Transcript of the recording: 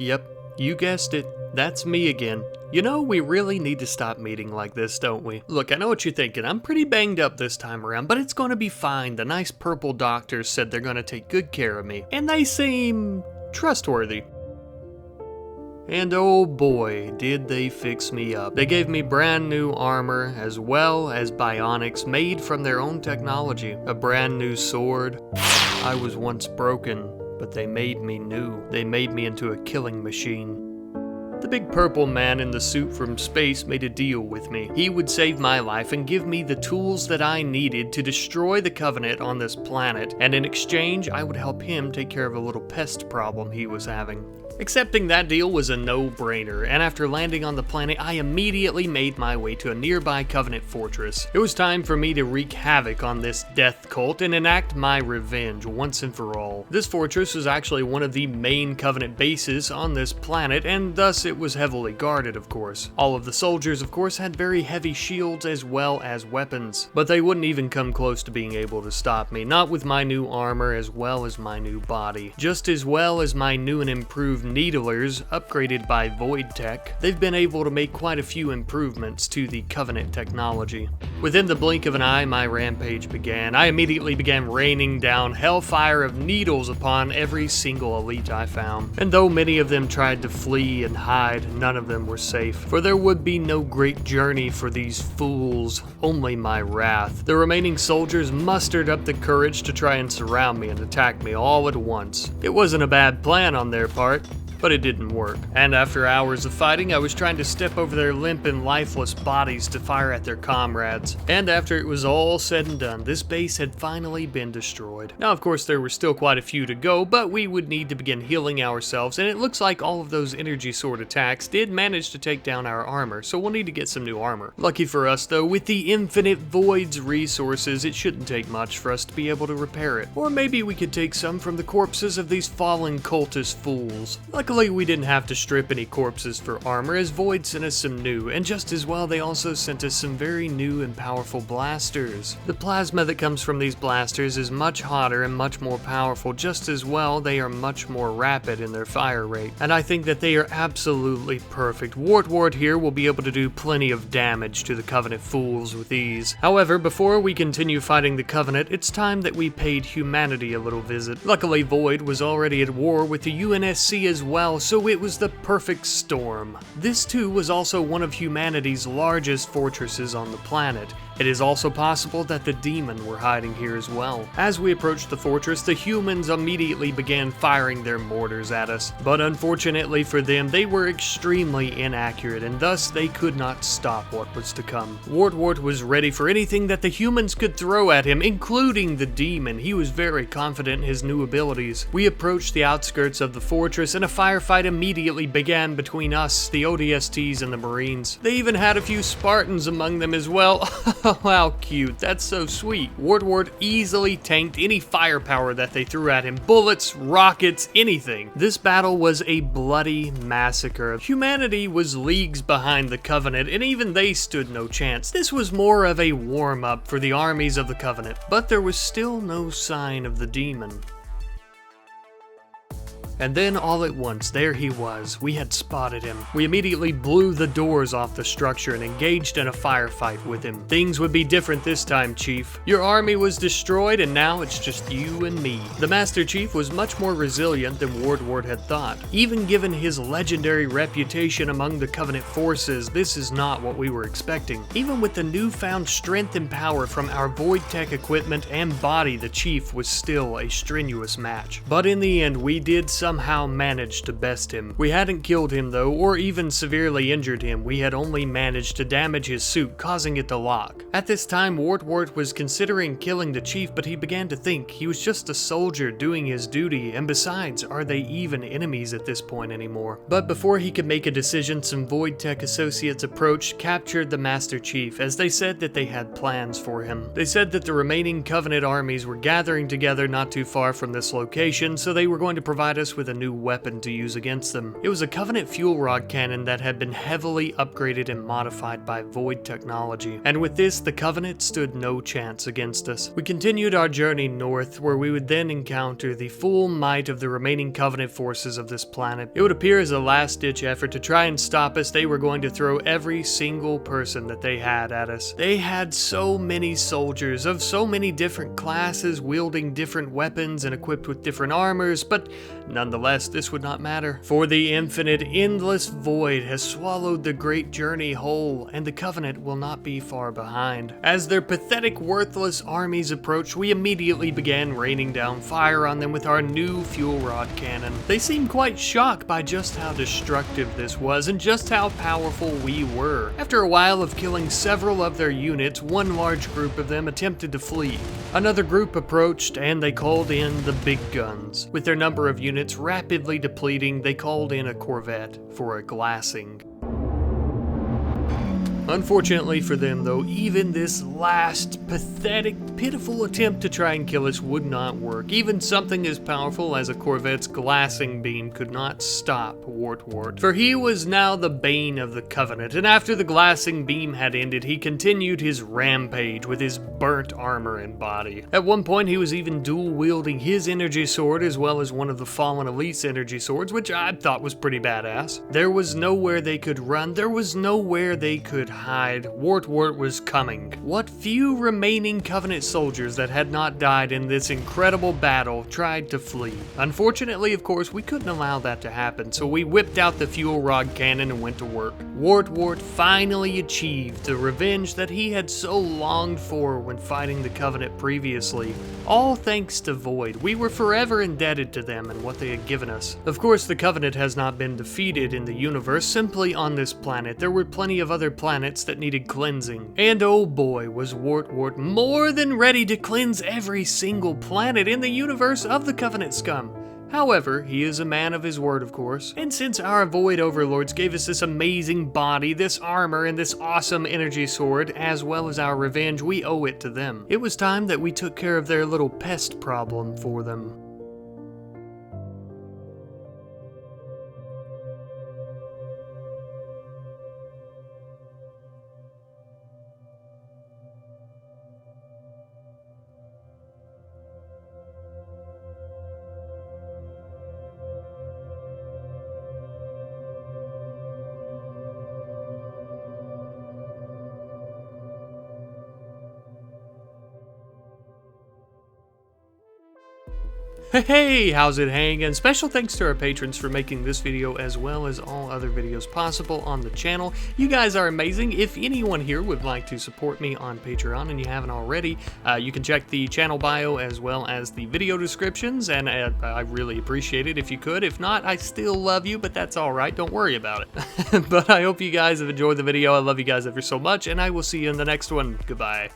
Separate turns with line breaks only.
Yep, you guessed it. That's me again. You know, we really need to stop meeting like this, don't we? Look, I know what you're thinking. I'm pretty banged up this time around, but it's gonna be fine. The nice purple doctors said they're gonna take good care of me, and they seem trustworthy. And oh boy, did they fix me up. They gave me brand new armor, as well as bionics made from their own technology. A brand new sword. I was once broken, but they made me new. They made me into a killing machine. The big purple man in the suit from space made a deal with me. He would save my life and give me the tools that I needed to destroy the Covenant on this planet, and in exchange, I would help him take care of a little pest problem he was having. Accepting that deal was a no-brainer, and after landing on the planet, I immediately made my way to a nearby Covenant fortress. It was time for me to wreak havoc on this death cult and enact my revenge once and for all. This fortress was actually one of the main Covenant bases on this planet, and thus it was heavily guarded, of course. All of the soldiers, of course, had very heavy shields as well as weapons, but they wouldn't even come close to being able to stop me, not with my new armor as well as my new body. Just as well as my new and improved needlers, upgraded by Void Tech, they've been able to make quite a few improvements to the Covenant technology. Within the blink of an eye, my rampage began. I immediately began raining down hellfire of needles upon every single elite I found. And though many of them tried to flee and hide, none of them were safe, for there would be no great journey for these fools, only my wrath. The remaining soldiers mustered up the courage to try and surround me and attack me all at once. It wasn't a bad plan on their part, but it didn't work. And after hours of fighting, I was trying to step over their limp and lifeless bodies to fire at their comrades. And after it was all said and done, this base had finally been destroyed. Now, of course, there were still quite a few to go, but we would need to begin healing ourselves, and it looks like all of those energy sword attacks did manage to take down our armor, so we'll need to get some new armor. Lucky for us, though, with the Infinite Void's resources, it shouldn't take much for us to be able to repair it. Or maybe we could take some from the corpses of these fallen cultist fools. Luckily, we didn't have to strip any corpses for armor, as Void sent us some new, and just as well, they also sent us some very new and powerful blasters. The plasma that comes from these blasters is much hotter and much more powerful. Just as well, they are much more rapid in their fire rate, and I think that they are absolutely perfect. Wart here will be able to do plenty of damage to the Covenant fools with ease. However, before we continue fighting the Covenant, it's time that we paid humanity a little visit. Luckily, Void was already at war with the UNSC as well, so it was the perfect storm. This too was also one of humanity's largest fortresses on the planet. It is also possible that the demon were hiding here as well. As we approached the fortress, the humans immediately began firing their mortars at us, but unfortunately for them, they were extremely inaccurate, and thus they could not stop what was to come. Wart was ready for anything that the humans could throw at him, including the demon. He was very confident in his new abilities. We approached the outskirts of the fortress, and a firefight immediately began between us, the ODSTs, and the Marines. They even had a few Spartans among them as well. Oh, how cute. That's so sweet. Wart easily tanked any firepower that they threw at him. Bullets, rockets, anything. This battle was a bloody massacre. Humanity was leagues behind the Covenant, and even they stood no chance. This was more of a warm-up for the armies of the Covenant, but there was still no sign of the demon. And then all at once, there he was. We had spotted him. We immediately blew the doors off the structure and engaged in a firefight with him. Things would be different this time, Chief. Your army was destroyed, and now it's just you and me. The Master Chief was much more resilient than Wart had thought. Even given his legendary reputation among the Covenant forces, this is not what we were expecting. Even with the newfound strength and power from our Void Tech equipment and body, the Chief was still a strenuous match. But in the end, we did somehow managed to best him. We hadn't killed him though, or even severely injured him. We had only managed to damage his suit, causing it to lock. At this time, Wart was considering killing the Chief, but he began to think he was just a soldier doing his duty, and besides, are they even enemies at this point anymore? But before he could make a decision, some Void Tech associates approached, captured the Master Chief, as they said that they had plans for him. They said that the remaining Covenant armies were gathering together not too far from this location, so they were going to provide us with with a new weapon to use against them. It was a Covenant fuel rod cannon that had been heavily upgraded and modified by Void technology, and with this, the Covenant stood no chance against us. We continued our journey north, where we would then encounter the full might of the remaining Covenant forces of this planet. It would appear as a last-ditch effort to try and stop us, they were going to throw every single person that they had at us. They had so many soldiers of so many different classes, wielding different weapons and equipped with different armors, but nonetheless, this would not matter. For the infinite, endless void has swallowed the great journey whole, and the Covenant will not be far behind. As their pathetic, worthless armies approached, we immediately began raining down fire on them with our new fuel rod cannon. They seemed quite shocked by just how destructive this was and just how powerful we were. After a while of killing several of their units, one large group of them attempted to flee. Another group approached and they called in the big guns. With their number of units rapidly depleting, they called in a corvette for a glassing. Unfortunately for them though, even this last pathetic, pitiful attempt to try and kill us would not work. Even something as powerful as a corvette's glassing beam could not stop Wart, for he was now the bane of the Covenant, and after the glassing beam had ended, he continued his rampage with his burnt armor and body. At one point, he was even dual-wielding his energy sword as well as one of the Fallen Elite's energy swords, which I thought was pretty badass. There was nowhere they could run, there was nowhere they could hide. Wart was coming. What few remaining Covenant soldiers that had not died in this incredible battle tried to flee. Unfortunately, of course, we couldn't allow that to happen, so we whipped out the fuel rod cannon and went to work. Wart finally achieved the revenge that he had so longed for when fighting the Covenant previously. All thanks to Void. We were forever indebted to them and what they had given us. Of course, the Covenant has not been defeated in the universe, simply on this planet. There were plenty of other planets that needed cleansing. And oh boy, was Wart more than ready to cleanse every single planet in the universe of the Covenant scum. However, he is a man of his word, of course, and since our Void Overlords gave us this amazing body, this armor, and this awesome energy sword, as well as our revenge, we owe it to them. It was time that we took care of their little pest problem for them. Hey, how's it hanging? Special thanks to our patrons for making this video as well as all other videos possible on the channel. You guys are amazing. If anyone here would like to support me on Patreon and you haven't already, you can check the channel bio as well as the video descriptions, and I really appreciate it if you could. If not, I still love you, but that's alright, don't worry about it. But I hope you guys have enjoyed the video. I love you guys ever so much, and I will see you in the next one. Goodbye.